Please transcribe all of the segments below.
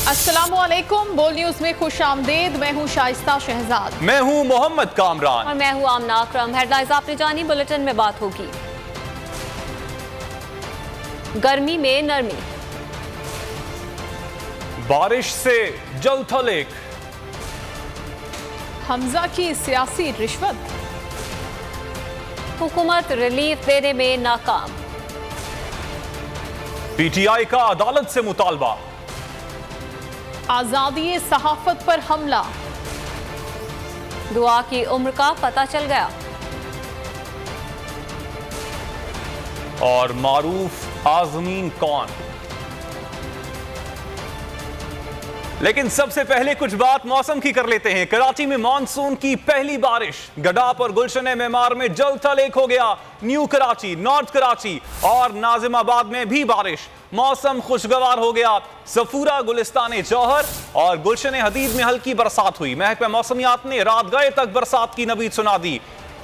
अस्सलामुअलैकुम, बोल न्यूज में खुश आमदेद। मैं हूँ शाइस्ता शहजाद। मैं हूँ मोहम्मद कामरान और मैं हूँ आमना अकरम। हेडलाइंस आपने जानी, बुलेटिन में बात होगी। गर्मी में नरमी, बारिश से जल थलेक, हमजा की सियासी रिश्वत, हुकूमत रिलीफ देने में नाकाम, पीटीआई का अदालत से मुतालबा, आजादी सहाफत पर हमला, दुआ की उम्र का पता चल गया, और मारूफ आजमीन कौन। लेकिन सबसे पहले कुछ बात मौसम की कर लेते हैं। कराची में मानसून की पहली बारिश, गडाप और गुलशन मेमार में जल थलेक हो गया। न्यू कराची, नॉर्थ कराची और नाजिमाबाद में भी बारिश। मौसम खुशगवार हो गया। सफूरा, गुलिस्तान जौहर और गुलशन हदीद में हल्की बरसात हुई। महकमा मौसमियात ने रात गए तक बरसात की नवीद सुना दी।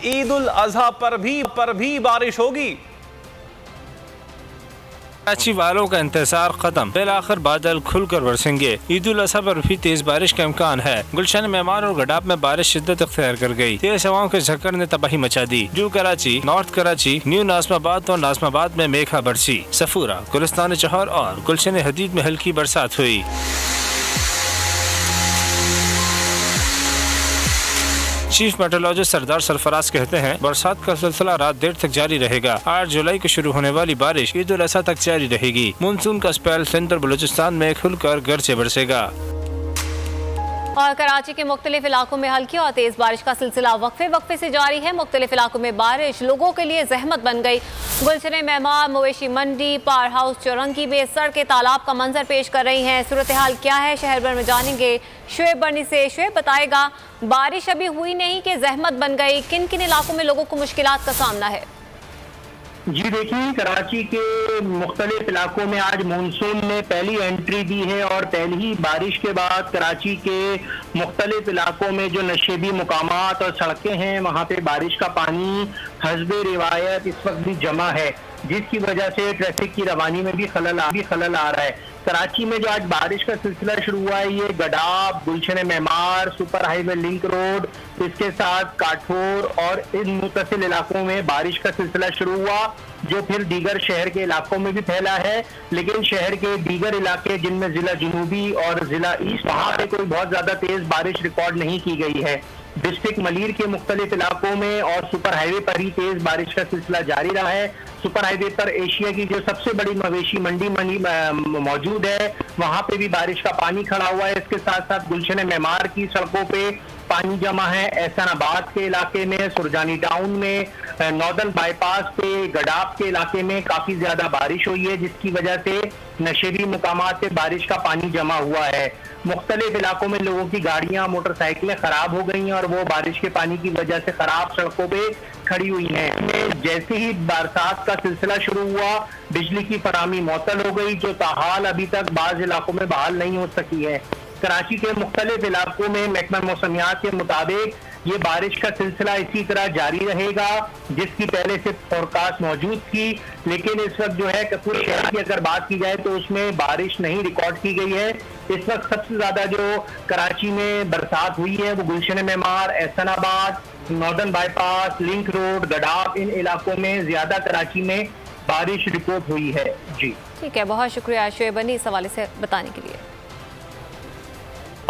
ईद उल अजहा पर भी बारिश होगी। कराची वालों का इंतजार खत्म, फिलहाल बादल खुलकर बरसेंगे। ईद उल अजहा पर भी तेज बारिश का इम्कान है। गुलशन मेहमान और गडाप में बारिश शिद्दत अख्तियार कर गई। तेज हवाओं के झक्कर ने तबाही मचा दी। New Karachi, north Karachi, new Nazimabad और नाजमाबाद में मेघा बरसी। सफूरा, गुलिस्तान जौहर और गुलशन हदीद में हल्की बरसात हुई। चीफ मेट्रोलॉजिस्ट सरदार सरफराज कहते हैं, बरसात का सिलसिला रात देर तक जारी रहेगा। 8 जुलाई को शुरू होने वाली बारिश ईद उल अजहा तक जारी रहेगी। मानसून का स्पेल सेंट्रल बलूचिस्तान में खुलकर घर से बरसेगा। और कराची के मुख्तलिफ इलाकों में हल्की और तेज बारिश का सिलसिला वक्फे से जारी है। मुख्तलिफ इलाकों में बारिश लोगों के लिए जहमत बन गई। गुलशन मेहमान, मवेशी मंडी, पावर हाउस चौरंगी में सड़कें तालाब का मंजर पेश कर रही हैं। सूरत हाल क्या है शहर भर में जानेंगे शुएब बर्नी से। शुएब बताएगा, बारिश अभी हुई नहीं कि जहमत बन गई, किन किन इलाकों में लोगों को मुश्किलात का सामना है? जी देखिए, कराची के मुख्तलिफ इलाकों में आज मानसून ने पहली एंट्री दी है और पहली ही बारिश के बाद कराची के मुख्तलिफ इलाकों में जो नशेबी मुकामात और सड़कें हैं वहाँ पे बारिश का पानी हस्बे रिवायत इस वक्त भी जमा है, जिसकी वजह से ट्रैफिक की रवानी में भी खलल आ रहा है। कराची में जो आज बारिश का सिलसिला शुरू हुआ है, ये Gadap, Gulshan Maymar, super highway link road, इसके साथ काठोर और इन मुतसिल इलाकों में बारिश का सिलसिला शुरू हुआ, जो फिर दीगर शहर के इलाकों में भी फैला है। लेकिन शहर के दीगर इलाके जिनमें जिला जनूबी और जिला ईस्ट, वहाँ पे कोई बहुत ज्यादा तेज बारिश रिकॉर्ड नहीं की गई है। डिस्ट्रिक्ट मलीर के मुख्तलिफ इलाकों में और सुपर हाईवे पर ही तेज बारिश का सिलसिला जारी रहा है। सुपर हाईवे पर एशिया की जो सबसे बड़ी मवेशी मंडी मौजूद है, वहां पे भी बारिश का पानी खड़ा हुआ है। इसके साथ साथ गुलशन मेमार की सड़कों पे पानी जमा है। एहसानाबाद के इलाके में, सुरजानी टाउन में, नॉर्दर्न बाईपास पे, गडाप के इलाके में काफी ज्यादा बारिश हुई है, जिसकी वजह से नशेबी मुकामात पे बारिश का पानी जमा हुआ है। मुख्तलिफ इलाकों में लोगों की गाड़ियां, मोटरसाइकिलें खराब हो गई हैं और वो बारिश के पानी की वजह से खराब सड़कों पे खड़ी हुई हैं। जैसे ही बरसात का सिलसिला शुरू हुआ, बिजली की फराहमी मुअत्तल हो गई, जो ताहाल अभी तक बाज़ इलाकों में बहाल नहीं हो सकी है। कराची के मुख्तलिफ इलाकों में महकमा मौसमियात के मुताबिक ये बारिश का सिलसिला इसी तरह जारी रहेगा, जिसकी पहले से फोरकास्ट मौजूद थी। लेकिन इस वक्त जो है पूरे शहर की अगर बात की जाए तो उसमें बारिश नहीं रिकॉर्ड की गई है। इस वक्त सबसे ज्यादा जो कराची में बरसात हुई है वो Gulshan Maymar, Ehsanabad, northern bypass, link road, Gadap, इन इलाकों में ज्यादा कराची में बारिश रिपोर्ट हुई है। जी ठीक है, बहुत शुक्रिया शुएब बनी इस हवाले से बताने के लिए।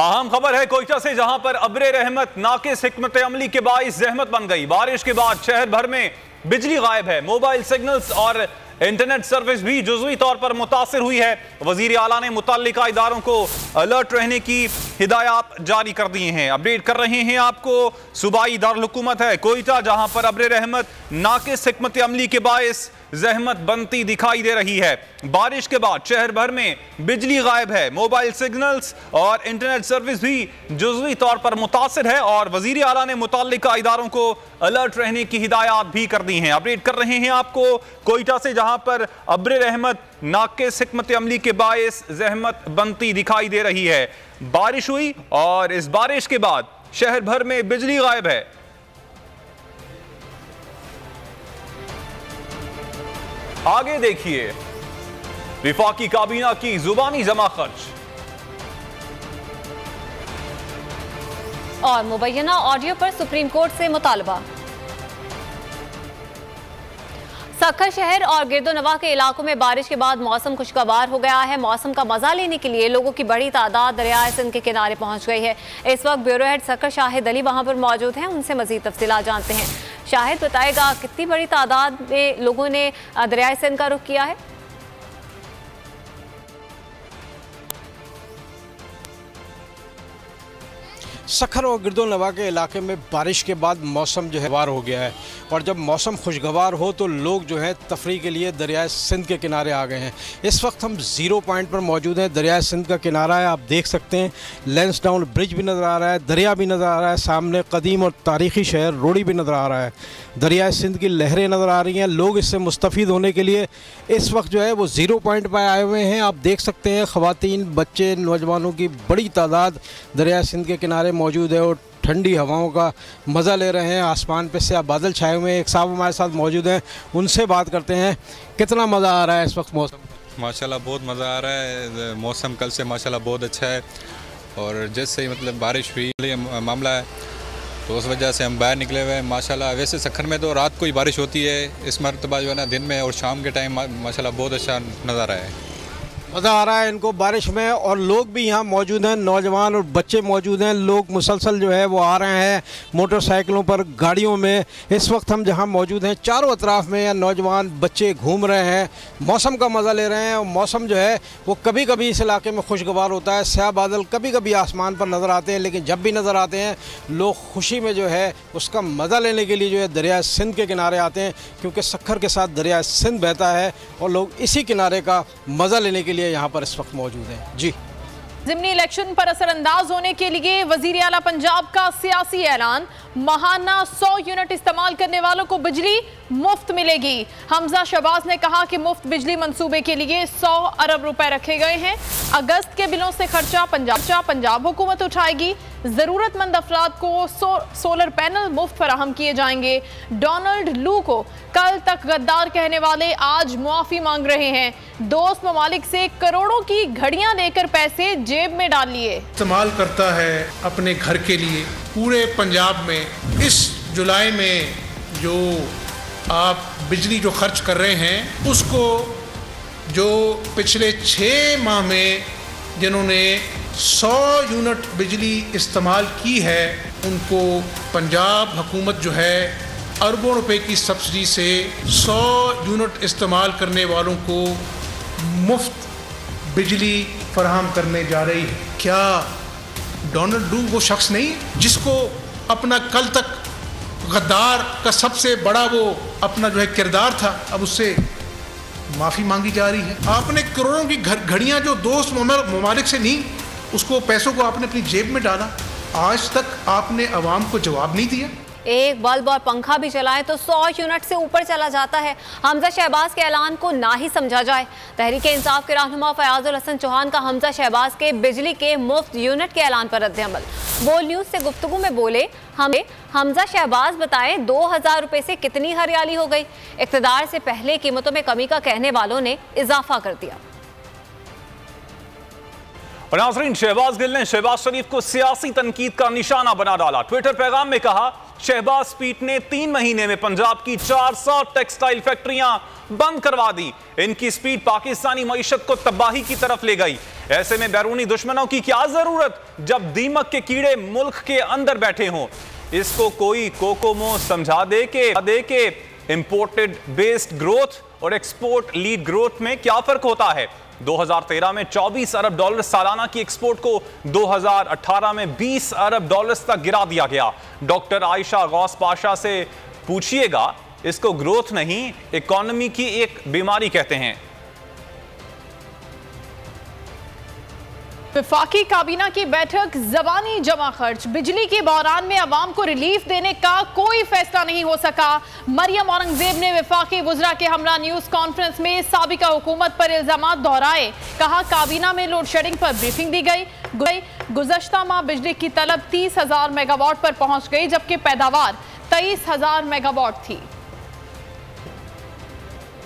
अहम खबर है कोयटा से, जहां पर अब्रे रहमत नाकिस हिकमत अमली के बाइस जहमत बन गई। बारिश के बाद शहर भर में बिजली गायब है। मोबाइल सिग्नल्स और इंटरनेट सर्विस भी जुज़वी तौर पर मुतासिर हुई है। वज़ीर आला ने मुतल्लिका इदारों को अलर्ट रहने की हिदायत जारी कर दी हैं। अपडेट कर रहे हैं आपको, सूबाई दारुल हुकूमत है कोयटा, जहां पर अब्रे रहमत नाकिस हिकमत अमली के बाइस जहमत बनती दिखाई दे रही है। बारिश के बाद शहर भर में बिजली गायब है। मोबाइल सिग्नल्स और इंटरनेट सर्विस भी जुज़वी तौर पर मुतासिर है और वज़ीर आला ने मुतल्लिका इदारों को अलर्ट रहने की हिदायत भी कर दी हैं। अपडेट कर रहे हैं आपको कोयटा से, जहां पर अब्रे रहमत नाकिस हिकमत अमली के बाइस जहमत बनती दिखाई दे रही है। बारिश हुई और इस बारिश के बाद शहर भर में बिजली गायब है। आगे देखिए, विफाकी काबीना की जुबानी जमा खर्च। और मुबैना ऑडियो पर सुप्रीम कोर्ट से मुतालबा। सक्खर शहर और गिरदोनवा के इलाकों में बारिश के बाद मौसम खुशगवार हो गया है। मौसम का मजा लेने के लिए लोगों की बड़ी तादाद दरियाए सिंध के किनारे पहुंच गई है। इस वक्त ब्यूरो हेड सक्खर शाहिद अली वहां पर मौजूद हैं, उनसे मजीद तफसीलात जानते हैं। शाहिद, बताएगा कितनी बड़ी तादाद में लोगों ने दरियाए सिंध का रुख किया है? सक्खर और गिरदोनवा के इलाके में बारिश के बाद मौसम जो है खुशगवार हो गया है, और जब मौसम खुशगवार हो तो लोग जो है तफरी के लिए दरियाए सिंध के किनारे आ गए हैं। इस वक्त हम ज़ीरो पॉइंट पर मौजूद हैं। दरियाए सिंध का किनारा है, आप देख सकते हैं। लैंसडाउन ब्रिज भी नज़र आ रहा है, दरिया भी नज़र आ रहा है, सामने कदीम और तारीख़ी शहर रोड़ी भी नज़र आ रहा है। दरियाए सिंध की लहरें नज़र आ रही हैं। लोग इससे मुस्तफ़ीद होने के लिए इस वक्त जो है वो ज़ीरो पॉइंट पर आए हुए हैं। आप देख सकते हैं ख़वातीन, बच्चे, नौजवानों की बड़ी तादाद दरियाए सिंध के किनारे मौजूद है और ठंडी हवाओं का मज़ा ले रहे हैं। आसमान पे से बादल छाए हुए हैं। एक साहब हमारे साथ मौजूद हैं, उनसे बात करते हैं। कितना मज़ा आ रहा है इस वक्त मौसम? माशाल्लाह बहुत मज़ा आ रहा है। मौसम कल से माशाल्लाह बहुत अच्छा है, और जैसे ही मतलब बारिश हुई मामला है तो उस वजह से हम बाहर निकले हुए हैं माशाल्लाह। वैसे सक्खर में तो रात को ही बारिश होती है, इस मरतबा जो है ना दिन में और शाम के टाइम माशाल्लाह बहुत अच्छा नज़ारा है। मज़ा आ रहा है इनको बारिश में, और लोग भी यहाँ मौजूद हैं, नौजवान और बच्चे मौजूद हैं। लोग मुसलसल जो है वो आ रहे हैं मोटरसाइकिलों पर, गाड़ियों में। इस वक्त हम जहाँ मौजूद हैं चारों अतराफ में या नौजवान बच्चे घूम रहे हैं, मौसम का मज़ा ले रहे हैं। और मौसम जो है वो कभी कभी इस इलाके में खुशगवार होता है। स्याह बादल कभी कभी आसमान पर नज़र आते हैं, लेकिन जब भी नज़र आते हैं लोग खुशी में जो है उसका मज़ा लेने के लिए जो है दरिया सिंध के किनारे आते हैं, क्योंकि सक्खर के साथ दरिया सिंध बहता है और लोग इसी किनारे का मज़ा लेने के लिए यहाँ पर इस वक्त मौजूद हैं। जी, ज़िमनी इलेक्शन पर असरअंदाज होने के लिए वज़ीर आला पंजाब का सियासी ऐलान। माहाना 100 यूनिट इस्तेमाल करने वालों को बिजली मुफ्त मिलेगी। हमजा शहबाज ने कहा कि मुफ्त बिजली मंसूबे के लिए 100 अरब रुपए रखे गए हैं। अगस्त के बिलों से खर्चा पंजाब हुकूमत उठाएगी। ज़रूरतमंद अफराद को सोलर पैनल मुफ्त फराहम किए जाएंगे। डोनाल्ड लू को कल तक गद्दार कहने वाले आज मुआफ़ी मांग रहे हैं। दोस्त ममालिक से करोड़ों की घड़ियां लेकर पैसे जेब में डाल लिए। इस्तेमाल करता है अपने घर के लिए। पूरे पंजाब में इस जुलाई में जो आप बिजली जो खर्च कर रहे हैं, उसको जो पिछले 6 माह में जिन्होंने 100 यूनिट बिजली इस्तेमाल की है, उनको पंजाब हुकूमत जो है अरबों रुपए की सब्सिडी से 100 यूनिट इस्तेमाल करने वालों को मुफ्त बिजली फराहम करने जा रही है। क्या डोनाल्ड लू वो शख्स नहीं जिसको अपना कल तक गद्दार का सबसे बड़ा वो अपना जो है किरदार था, अब उससे माफ़ी मांगी जा रही है? आपने करोड़ों की घड़ियां जो दोस्त ममालिक से नहीं, उसको पैसों को आपने अपनी जेब में डाला। आज तक आपने अवाम को जवाब नहीं दिया। एक बल्ब और पंखा भी चलाएं तो 100 यूनिट से ऊपर चला जाता है। हमजा शहबाज के ऐलान को ना ही समझा जाए। तहरीक इंसाफ के रहनुमा फयाजुल हसन चौहान का हमजा शहबाज के बिजली के मुफ्त यूनिट के ऐलान पर रद्द-ए-अमल। बोल न्यूज़ से गुफ्तगू में बोले, हमें हमजा शहबाज बताएं 2000 रुपए से कितनी हरियाली हो गई। इक़्तिदार से पहले कीमतों में कमी का कहने वालों ने इजाफा कर दिया। और नाज़रीन, शहबाज गिल ने शहबाज शरीफ को सियासी तनकीद का निशाना बना डाला। ट्विटर पैगाम में कहा, शहबाज पीट ने 3 महीने में पंजाब की 400 टेक्सटाइल फैक्ट्रियां बंद करवा दी। इनकी स्पीड पाकिस्तानी मईशत को तबाही की तरफ ले गई। ऐसे में बैरूनी दुश्मनों की क्या जरूरत जब दीमक के कीड़े मुल्क के अंदर बैठे हों। इसको कोई कोकोमो समझा दे के इंपोर्टेड बेस्ड ग्रोथ और एक्सपोर्ट लीड ग्रोथ में क्या फर्क होता है। 2013 में 24 अरब डॉलर सालाना की एक्सपोर्ट को 2018 में 20 अरब डॉलर्स तक गिरा दिया गया। डॉक्टर आयशा गौस पाशा से पूछिएगा, इसको ग्रोथ नहीं इकोनॉमी की एक बीमारी कहते हैं। वफाकी काबीना की बैठक, ज़बानी जमा खर्च। बिजली के बहरान में अवाम को रिलीफ देने का कोई फैसला नहीं हो सका। मरियम औरंगजेब ने वफाकी वुज़रा के हमरा न्यूज़ कॉन्फ्रेंस में साबिका हुकूमत पर इल्ज़ामात दोहराए। कहा, काबीना में लोड शेडिंग पर ब्रीफिंग दी गई। गुज़श्ता माह बिजली की तलब 30,000 मेगावाट पर पहुंच गई, जबकि पैदावार 23,000 मेगावाट थी।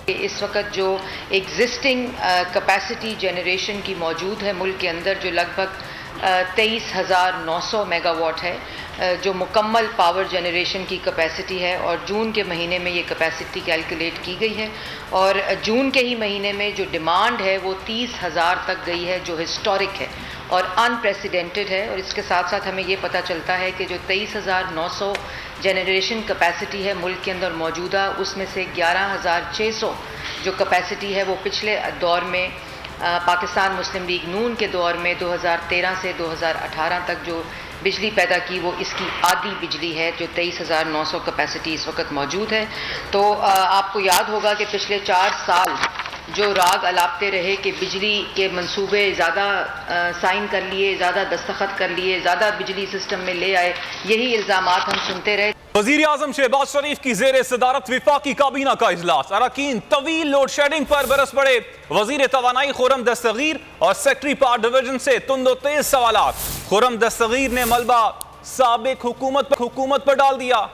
इस वक्त जो एग्जिस्टिंग कैपेसिटी जनरेशन की मौजूद है मुल्क के अंदर, जो लगभग 23,900 मेगावाट है, जो मुकम्मल पावर जनरेशन की कैपेसिटी है। और जून के महीने में ये कैपेसिटी कैलकुलेट की गई है और जून के ही महीने में जो डिमांड है वो 30,000 तक गई है, जो हिस्टोरिक है और अनप्रेसिडेंटेड है। और इसके साथ साथ हमें ये पता चलता है कि जो 23,900 जनरेशन कैपेसिटी है मुल्क के अंदर मौजूदा, उसमें से 11,600 जो कैपेसिटी है वो पिछले दौर में पाकिस्तान मुस्लिम लीग नून के दौर में 2013 से 2018 तक जो बिजली पैदा की वो इसकी आधी बिजली है, जो 23,900 कैपेसिटी इस वक्त मौजूद है। तो आपको याद होगा कि पिछले 4 साल जो राग अलापते रहे कि बिजली के मंसूबे ज़्यादा साइन कर लिए, ज़्यादा दस्तखत कर लिए, ज़्यादा बिजली सिस्टम में ले आए, यही इल्ज़ामात हम सुनते रहे। वज़ीर आज़म शहबाज शरीफ की ज़ेर सदारत विफाकी काबीना का इजलास, अरकान तवील लोड शेडिंग पर बरस पड़े। वज़ीर तवानाई खुर्रम दस्तगीर और सेक्रेटरी पावर डिवीजन से तुंदो तेज सवालात। खुर्रम दस्तगीर ने मलबा साबिक हुकूमत पर डाल दिया।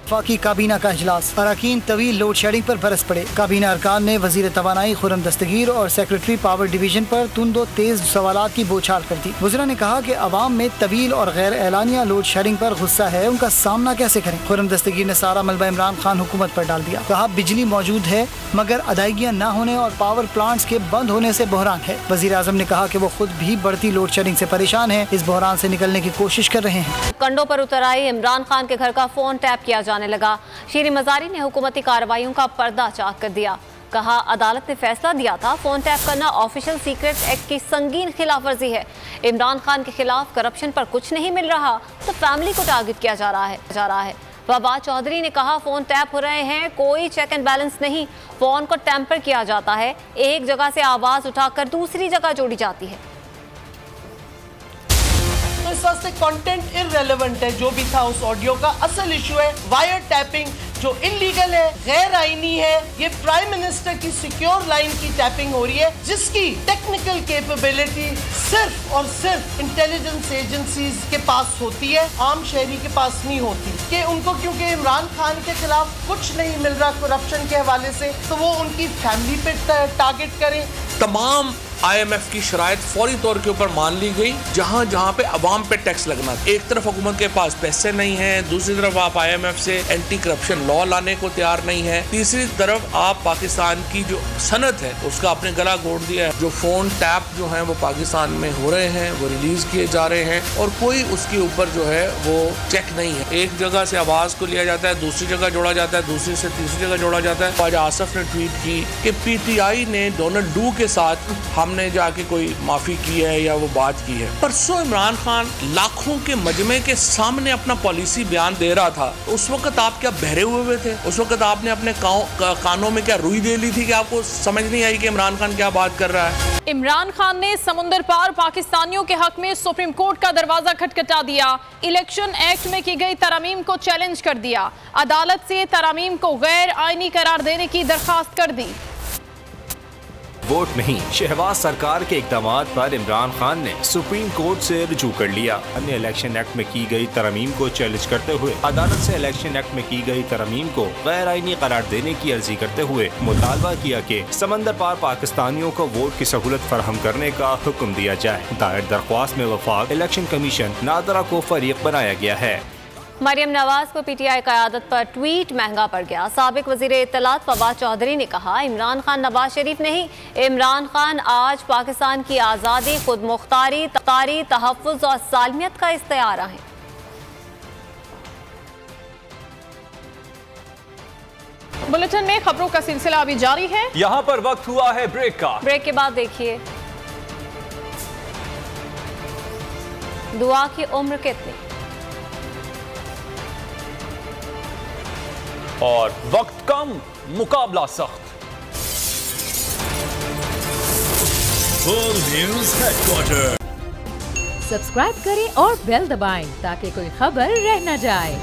वफाकी काबीना का इजलास, अरकान तवील लोड शेडिंग पर बरस पड़े। काबीना अरकान ने वजीर तवानाई खुर्रम दस्तगीर और सेक्रेटरी पावर डिवीजन पर तुंदो तेज सवालात की बौछार कर दी। वज़रा ने कहा कि अवाम में तवील और गैर एलानिया लोड शेडिंग पर गुस्सा है, उनका सामना कैसे करें। खुर्रम दस्तगीर ने सारा मलबा इमरान खान हुकूमत पर डाल दिया। कहा बिजली मौजूद है मगर अदायगियाँ न होने और पावर प्लांट्स के बंद होने से बहरान है। वज़ीर आज़म ने कहा कि वो खुद भी बढ़ती लोड शेडिंग से परेशान है, इस बहरान से निकलने की कोशिश कर रहे हैं। कंडों पर उतर आई इमरान खान के घर का फोन टैप किया जाने लगा। शीरी मजारी ने हुकूमती कार्रवाइयों का पर्दा चाक कर दिया। कहा अदालत ने फैसला दिया था फोन टैप करना ऑफिशियल सीक्रेट एक्ट की संगीन खिलाफवर्जी है। इमरान खान के खिलाफ करप्शन पर कुछ नहीं मिल रहा तो फैमिली को टारगेट किया जा रहा है। फवाद चौधरी ने कहा फोन टैप हो रहे हैं, कोई चेक एंड बैलेंस नहीं, फोन को टैंपर किया जाता है, एक जगह से आवाज उठाकर दूसरी जगह जोड़ी जाती है। तो इस वास्ते कंटेंट इररेलेवेंट है, जो भी था उस ऑडियो का। असल इशू है वायर टैपिंग, जो इलीगल है, गैर आईनी है। ये प्राइम मिनिस्टर की सिक्योर लाइन की टैपिंग हो रही है, जिसकी टेक्निकल कैपेबिलिटी सिर्फ और सिर्फ इंटेलिजेंस एजेंसीज के पास होती है, आम शहरी के पास नहीं होती। कि उनको क्योंकि इमरान खान के खिलाफ कुछ नहीं मिल रहा करप्शन के हवाले से, तो वो उनकी फैमिली पे टारगेट करें। तमाम IMF की शराइत फौरी तौर के ऊपर मान ली गई। जहाँ जहाँ पे अवाम पे टैक्स लगना, एक तरफ हुकूमत के पास पैसे नहीं है, दूसरी तरफ आप IMF से एंटी करप्शन लॉ लाने को तैयार नहीं है, तीसरी तरफ आप पाकिस्तान की जो सनत है उसका अपने गला घोट दिया है। जो फोन टैप जो है वो पाकिस्तान में हो रहे हैं, वो रिलीज किए जा रहे हैं और कोई उसके ऊपर जो है वो चेक नहीं है। एक जगह से आवाज को लिया जाता है, दूसरी जगह जोड़ा जाता है, दूसरी से तीसरी जगह जोड़ा जाता है। आज आसफ ने ट्वीट की कि PTI ने डोनाल्ड डू के साथ हमने जाके कोई माफी की है या वो बात की है। परसों इमरान खान लाखों के मजमे के सामने अपना पॉलिसी बयान दे रहा था, उस वक्त आप क्या बहरे हुए थे? उस वक्त आपने अपने कानों में क्या रुई दे ली थी कि आपको समझ नहीं आई कि इमरान खान क्या बात कर रहा है? इमरान खान ने समुंदर पार पाकिस्तानियों के हक में सुप्रीम कोर्ट का दरवाजा खटखटा दिया। इलेक्शन एक्ट में की गई तरमीम को चैलेंज कर दिया। अदालत से तरमीम को गैर आईनी करार देने की दरखास्त कर दी। वोट नहीं, शहबाज सरकार के इक़दामात पर इमरान खान ने सुप्रीम कोर्ट से रुजू कर लिया। अन्य इलेक्शन एक्ट में की गई तरमीम को चैलेंज करते हुए अदालत से इलेक्शन एक्ट में की गई तरमीम को गैर आईनी करार देने की अर्जी करते हुए मुतालबा किया कि समंदर पार पाकिस्तानियों को वोट की सहूलत फराहम करने का हुक्म दिया जाए। दायर दरख्वास्त में वफाक इलेक्शन कमीशन नादरा को फरीक बनाया गया है। मरियम नवाज को PTI क़यादत पर ट्वीट महंगा पड़ गया। साबिक वज़ीर इत्तलात फवाद चौधरी ने कहा इमरान खान नवाज शरीफ नहीं, इमरान खान आज पाकिस्तान की आज़ादी, खुद मुख्तारी, तहफ़्फ़ुज़ और सालमियत का इस्तिआरा है। बुलेटिन में खबरों का सिलसिला अभी जारी है। यहाँ पर वक्त हुआ है ब्रेक का। ब्रेक के बाद देखिए दुआ की उम्र कितनी और वक्त कम, मुकाबला सख्त। World news headquarter. सब्सक्राइब करें और बेल दबाएं ताकि कोई खबर रह न जाए।